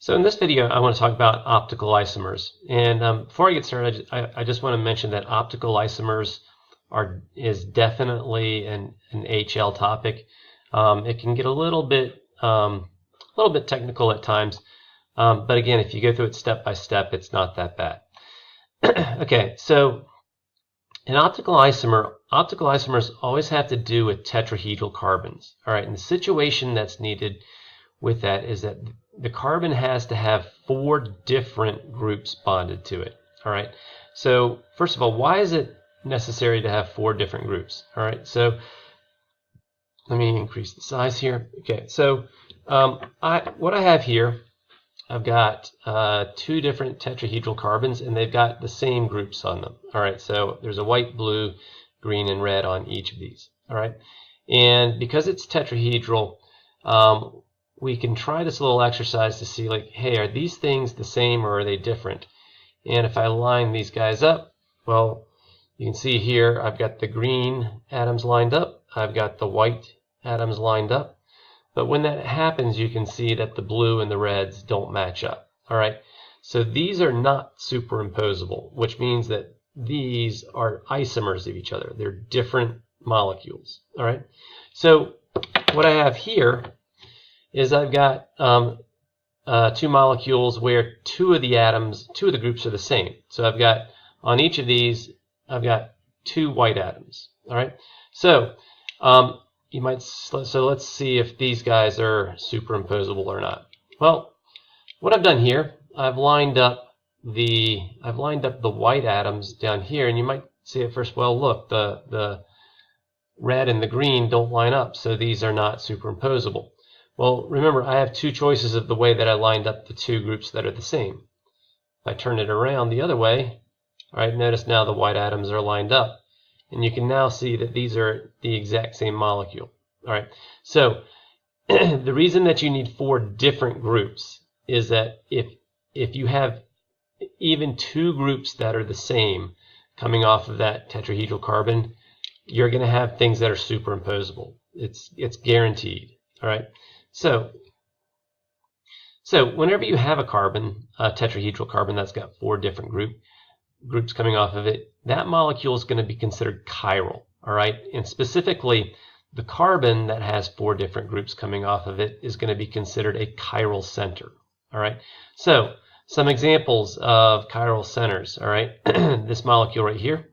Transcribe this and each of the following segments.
So in this video, I want to talk about optical isomers. And before I get started, I just want to mention that optical isomers is definitely an HL topic. It can get a little bit technical at times, but again, if you go through it step by step, it's not that bad. Okay, so in optical isomers always have to do with tetrahedral carbons. All right, and the situation that's needed with that is that the carbon has to have 4 different groups bonded to it. All right. So first of all, why is it necessary to have 4 different groups? All right. So let me increase the size here. Okay. So what I have here, I've got 2 different tetrahedral carbons, and they've got the same groups on them. All right. So there's a white, blue, green, and red on each of these. All right. And because it's tetrahedral, we can try this little exercise to see, like, hey, are these things the same or are they different? And if I line these guys up, well, you can see here I've got the green atoms lined up, I've got the white atoms lined up, but when that happens, you can see that the blue and the reds don't match up. All right, so these are not superimposable, which means that these are isomers of each other. They're different molecules. All right, so what I have here is I've got 2 molecules where 2 of the groups are the same. So I've got, on each of these, I've got 2 white atoms. All right. So so let's see if these guys are superimposable or not. Well, what I've done here, I've lined up the white atoms down here, and you might see at first, well, look, the red and the green don't line up, so these are not superimposable. Well, remember, I have 2 choices of the way that I lined up the 2 groups that are the same. If I turn it around the other way, all right, notice now the white atoms are lined up. And you can now see that these are the exact same molecule. All right, so the reason that you need 4 different groups is that if you have even 2 groups that are the same coming off of that tetrahedral carbon, you're going to have things that are superimposable. It's guaranteed. All right. So whenever you have a carbon, a tetrahedral carbon that's got 4 different groups coming off of it, that molecule is going to be considered chiral. All right, and specifically, the carbon that has 4 different groups coming off of it is going to be considered a chiral center. All right, so some examples of chiral centers. All right, this molecule right here,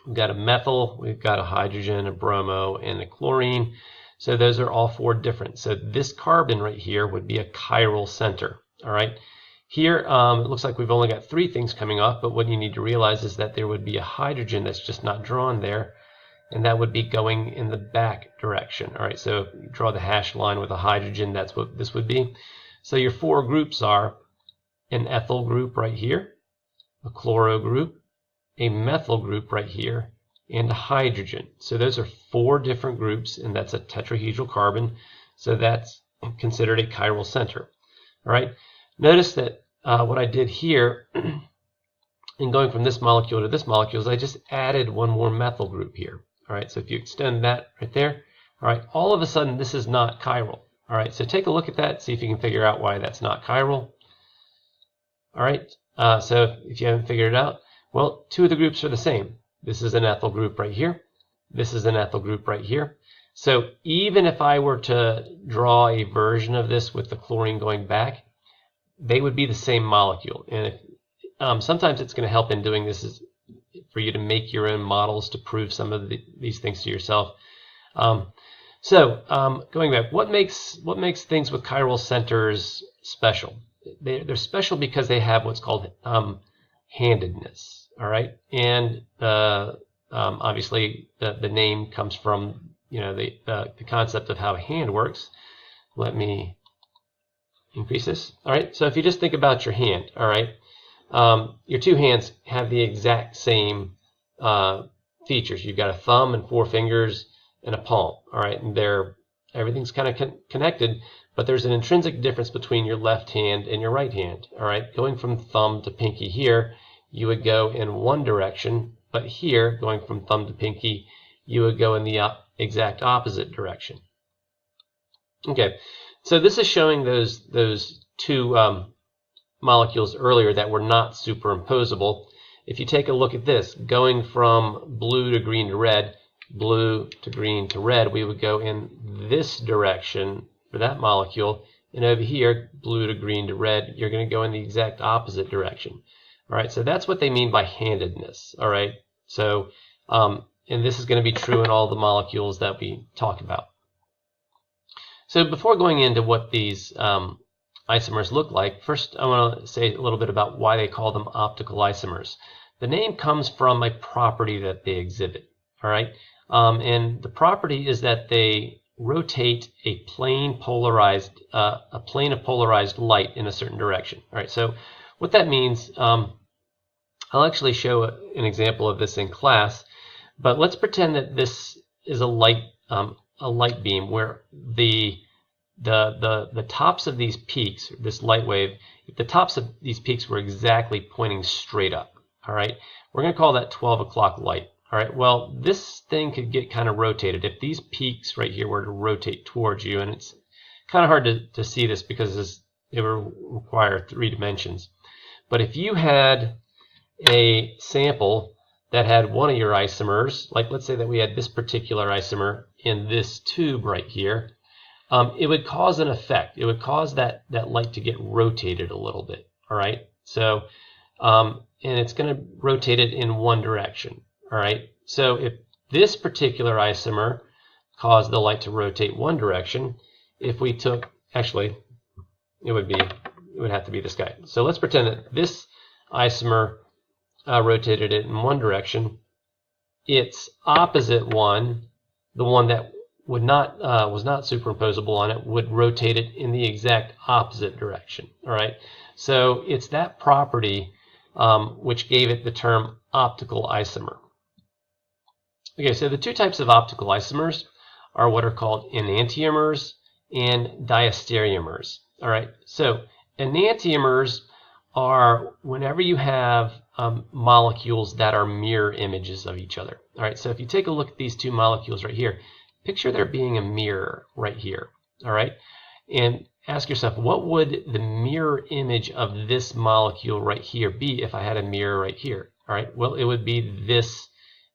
we've got a methyl, we've got a hydrogen, a bromo, and a chlorine. So those are all 4 different. So this carbon right here would be a chiral center. All right. Here, it looks like we've only got 3 things coming off, but what you need to realize is that there would be a hydrogen that's just not drawn there, and that would be going in the back direction. All right. So if you draw the hash line with a hydrogen, that's what this would be. So your 4 groups are an ethyl group right here, a chloro group, a methyl group right here, and a hydrogen. So those are 4 different groups, and that's a tetrahedral carbon. So that's considered a chiral center. All right. Notice that what I did here in going from this molecule to this molecule is I just added 1 more methyl group here. All right. So if you extend that right there, all right, all of a sudden this is not chiral. All right. So take a look at that, see if you can figure out why that's not chiral. All right. So if you haven't figured it out, well, 2 of the groups are the same. This is an ethyl group right here. This is an ethyl group right here. So even if I were to draw a version of this with the chlorine going back, they would be the same molecule. And sometimes it's going to help in doing this is for you to make your own models to prove some of these things to yourself. Going back, what makes things with chiral centers special? They're special because they have what's called handedness. All right, and obviously the name comes from the concept of how a hand works. Let me increase this. All right, so if you just think about your hand, all right, your 2 hands have the exact same features. You've got a thumb and 4 fingers and a palm. All right, and everything's kind of connected, but there's an intrinsic difference between your left hand and your right hand. All right, going from thumb to pinky here, you would go in one direction, but here, going from thumb to pinky, you would go in the exact opposite direction. Okay, so this is showing those two molecules earlier that were not superimposable. If you take a look at this, going from blue to green to red, blue to green to red, we would go in this direction for that molecule. And over here, blue to green to red, you're going to go in the exact opposite direction. All right, so that's what they mean by handedness. All right, so and this is going to be true in all the molecules that we talk about. So before going into what these isomers look like, first I want to say a little bit about why they call them optical isomers. The name comes from a property that they exhibit. All right, and the property is that they rotate a plane of polarized light in a certain direction. All right, so what that means, I'll actually show an example of this in class, but let's pretend that this is a light beam where the tops of these peaks, this light wave, if the tops of these peaks were exactly pointing straight up, all right, we're going to call that 12 o'clock light. All right, well, this thing could get kind of rotated. If these peaks right here were to rotate towards you, and it's kind of hard to see this because it will require 3 dimensions. But if you had a sample that had one of your isomers, like let's say that we had this particular isomer in this tube right here, it would cause an effect. It would cause that light to get rotated a little bit. All right, so and it's going to rotate it in one direction. All right, so if this particular isomer caused the light to rotate one direction, if we took, actually, it would have to be this guy. So let's pretend that this isomer rotated it in one direction. Its opposite one, the one that would not was not superimposable on it, would rotate it in the exact opposite direction. All right, so it's that property which gave it the term optical isomer. Okay, so the 2 types of optical isomers are what are called enantiomers and diastereomers. All right, so enantiomers are whenever you have molecules that are mirror images of each other. All right, so if you take a look at these 2 molecules right here, picture there being a mirror right here. All right, and ask yourself, what would the mirror image of this molecule right here be if I had a mirror right here? All right, well, it would be this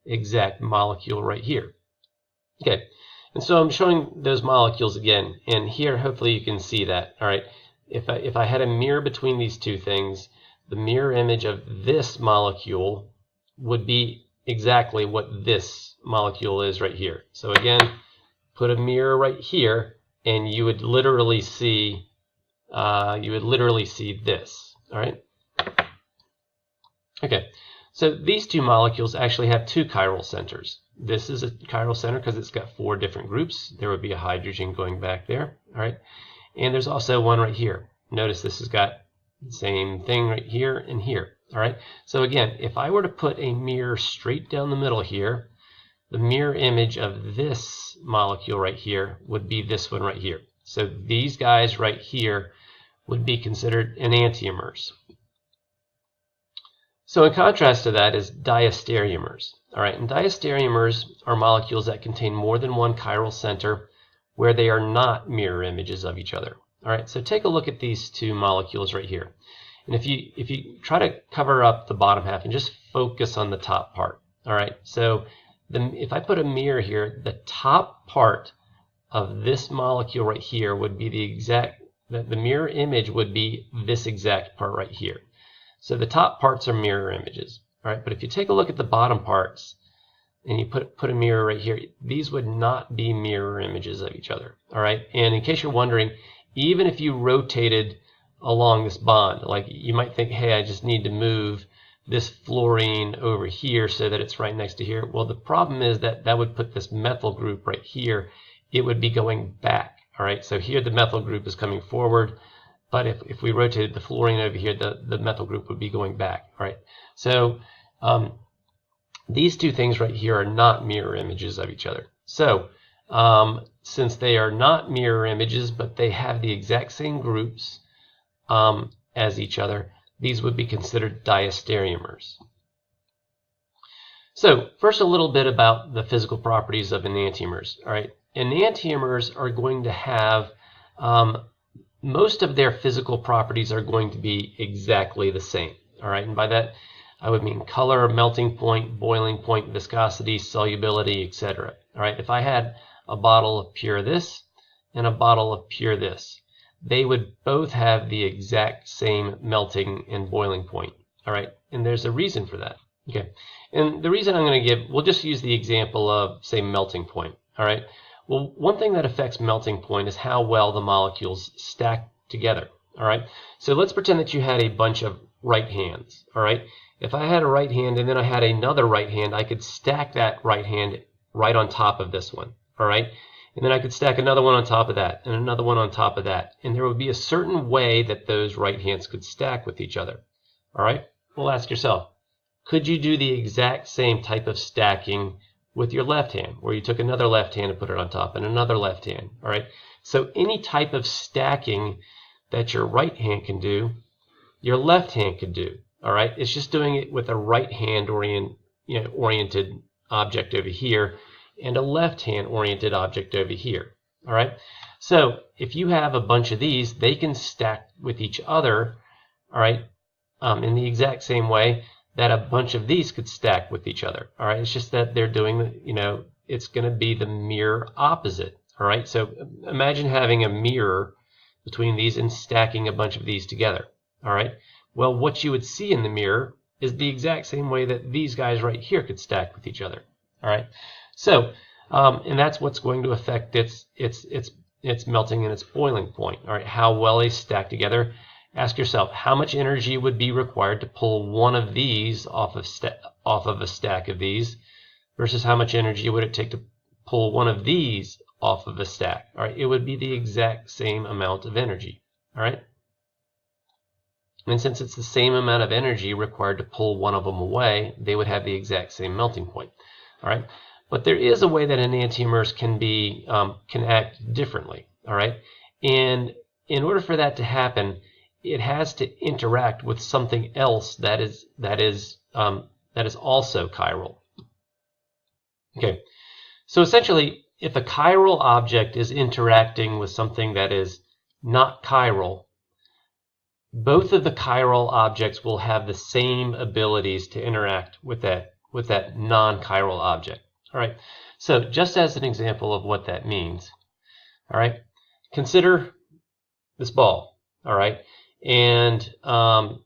exact molecule right here. Okay, and so I'm showing those molecules again, and here hopefully you can see that. All right, if I had a mirror between these 2 things, the mirror image of this molecule would be exactly what this molecule is right here. So again, put a mirror right here, and you would literally see this. All right. Okay. So these 2 molecules actually have 2 chiral centers. This is a chiral center because it's got 4 different groups. There would be a hydrogen going back there. All right. And there's also one right here. Notice this has got the same thing right here and here. All right. So again, if I were to put a mirror straight down the middle here, the mirror image of this molecule right here would be this one right here. So these guys right here would be considered enantiomers. So in contrast to that is diastereomers. All right, and diastereomers are molecules that contain more than one chiral center where they are not mirror images of each other. All right, so take a look at these 2 molecules right here. And if you try to cover up the bottom half and just focus on the top part. All right, so if I put a mirror here, the top part of this molecule right here would be the mirror image would be this exact part right here. So the top parts are mirror images. All right, but if you take a look at the bottom parts and you put a mirror right here, these would not be mirror images of each other. All right, and in case you're wondering, even if you rotated along this bond, like you might think, hey, I just need to move this fluorine over here so that it's right next to here. Well, the problem is that would put this methyl group right here. It would be going back. All right, so here the methyl group is coming forward, but if we rotated the fluorine over here, the methyl group would be going back. All right, so these 2 things right here are not mirror images of each other. So since they are not mirror images, but they have the exact same groups as each other, these would be considered diastereomers. So first a little bit about the physical properties of enantiomers. All right, enantiomers are going to have most of their physical properties are going to be exactly the same. All right, and by that I would mean color, melting point, boiling point, viscosity, solubility, etc. All right, if I had a bottle of pure this and a bottle of pure this, they would both have the exact same melting and boiling point. All right, and there's a reason for that. Okay, and the reason I'm going to give, we'll just use the example of, say, melting point. All right, well, one thing that affects melting point is how well the molecules stack together. All right, so let's pretend that you had a bunch of right hands. All right, if I had a right hand and then I had another right hand, I could stack that right hand right on top of this one. All right, and then I could stack another one on top of that and another one on top of that, and there would be a certain way that those right hands could stack with each other. All right, well, ask yourself, could you do the exact same type of stacking with your left hand, where you took another left hand and put it on top and another left hand? All right, so any type of stacking that your right hand can do, your left hand could do. All right, it's just doing it with a right hand oriented object over here and a left hand oriented object over here. All right, so if you have a bunch of these, they can stack with each other. All right, in the exact same way that a bunch of these could stack with each other. All right, it's just that they're doing, it's going to be the mirror opposite. All right, so imagine having a mirror between these and stacking a bunch of these together. All right, well, what you would see in the mirror is the exact same way that these guys right here could stack with each other. All right, so and that's what's going to affect its melting and its boiling point. All right, how well they stack together. Ask yourself, how much energy would be required to pull one of these off of a stack of these, versus how much energy would it take to pull one of these off of a stack? All right, it would be the exact same amount of energy. All right, and since it's the same amount of energy required to pull one of them away, they would have the exact same melting point. All right, but there is a way that enantiomers can act differently. All right, and in order for that to happen, it has to interact with something else that is also chiral. Okay, so essentially, if a chiral object is interacting with something that is not chiral, both of the chiral objects will have the same abilities to interact with that non-chiral object. All right, so just as an example of what that means, all right, consider this ball. All right, and pretend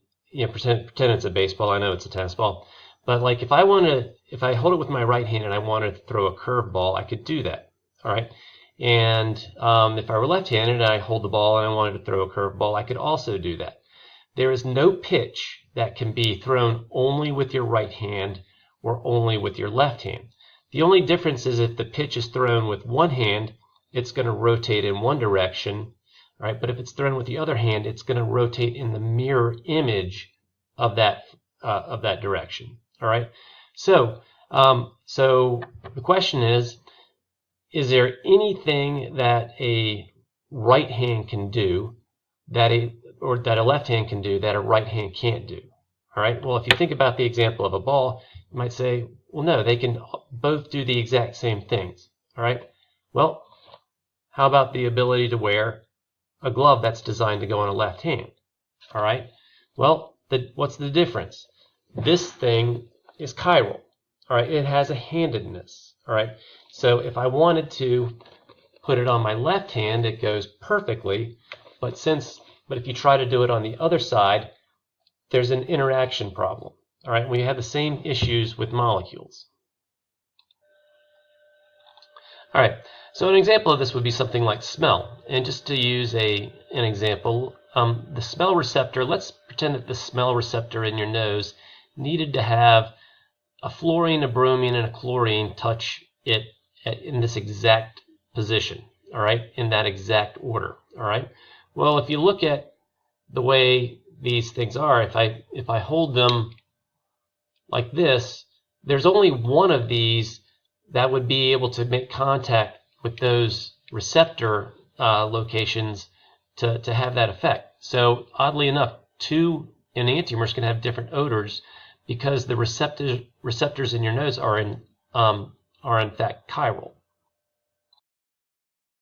it's a baseball. I know it's a tennis ball, but like if I hold it with my right hand and I wanted to throw a curveball, I could do that. All right, and if I were left-handed and I hold the ball and I wanted to throw a curveball, I could also do that. There is no pitch that can be thrown only with your right hand or only with your left hand. The only difference is if the pitch is thrown with one hand, it's going to rotate in one direction. All right, but if it's thrown with the other hand, it's going to rotate in the mirror image of that direction. All right, so the question is there anything that a right hand can do that a left hand can do that a right hand can't do? All right, well, if you think about the example of a ball, you might say, well, no, they can both do the exact same things. All right, well, how about the ability to wear a glove that's designed to go on a left hand? All right, well, what's the difference? This thing is chiral. All right, it has a handedness. All right, so if I wanted to put it on my left hand, it goes perfectly, but if you try to do it on the other side, there's an interaction problem. All right, we have the same issues with molecules. All right, so an example of this would be something like smell. And just to use an example, the smell receptor, let's pretend that the smell receptor in your nose needed to have a fluorine, a bromine, and a chlorine touch it in this exact position, all right, in that exact order. All right, well, if you look at the way these things are, if I hold them like this, there's only one of these that would be able to make contact with those receptor locations to have that effect. So oddly enough, two enantiomers can have different odors because the receptors in your nose are in fact chiral.